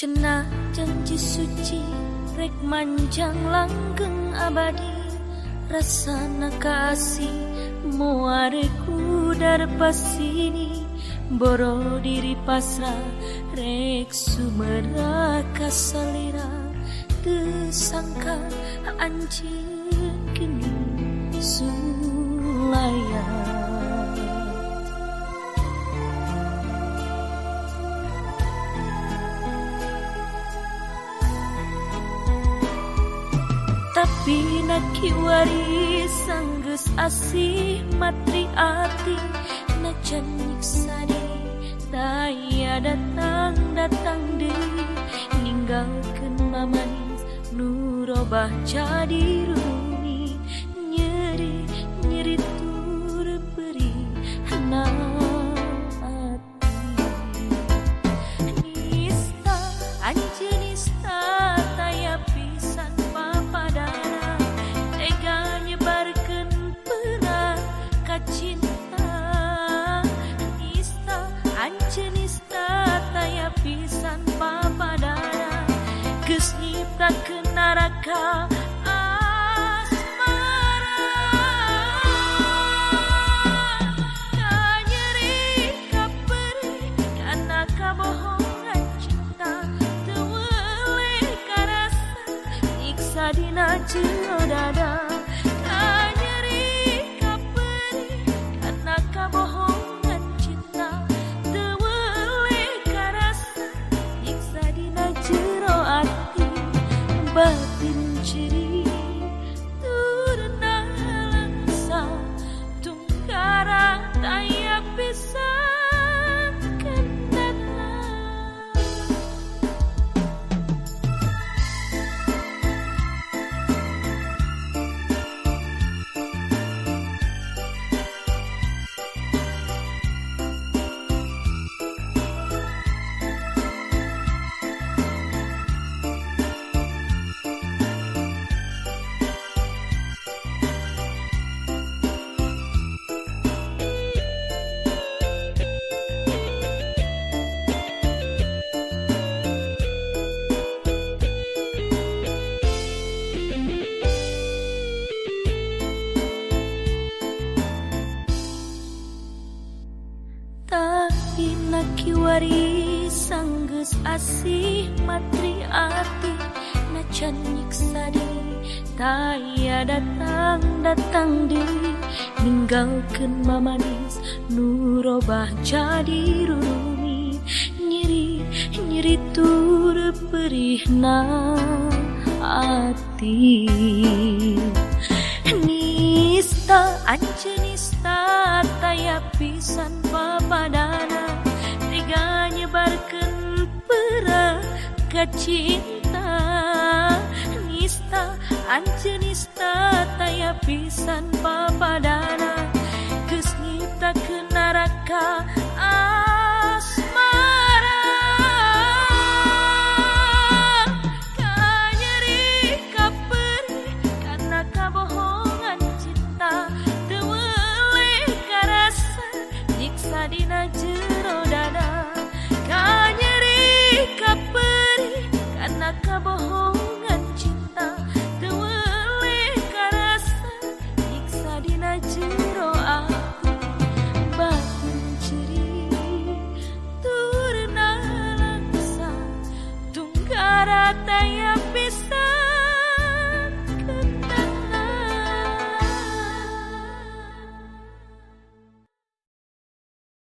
Cenah janji suci rek manjang langgeng abadi, rasana kasih muareku dar pasini, boro diri pasrah rek sumera kasalira, tersangka anjeun kini sulaya. Tapi naki waris sanggeus asih matri ati, najan nyiksani taya datang deui, ninggalkeun mamanis nu robah jadi rumi, nyeri tur perih ati. Nista anjeun nista taya pisan papadana, tega nyebarkeun peurah ka cinta. Nista anjeun nista taya pisan papadana, geus nyiptakeun neraka asmara. Kanyeri kaperih kana kabohongan cinta, teu weuleh karasa nyiksa dina jero dada. Kanyeri kaperih kana kabohongan cinta, teu weuleh karasa nyiksa dina jero ati. Batin ceri turna langsa, tungkara taya pisan kendata. Tapi naki waris sanggeus asih matri ati, najan nyiksa diri taya datang deui, ninggalkeun mamanis nu robah jadi rumi, nyeri tur perihna ati. Nista anjeun nista taya pisan papadana, tega nyebarkeun peurah ka cinta. Nista anjeun nista taya pisan papadana, geus nyiptakeun neraka asmara. Kanyeri kaperih kana kabohongan cinta, teu weuleh karasa nyiksa dina jero dada. Kanyeri kaperih kana kabohongan cinta, teu weuleh karasa nyiksa dina jero ati. Batin ceri turna langsa, tungkara taya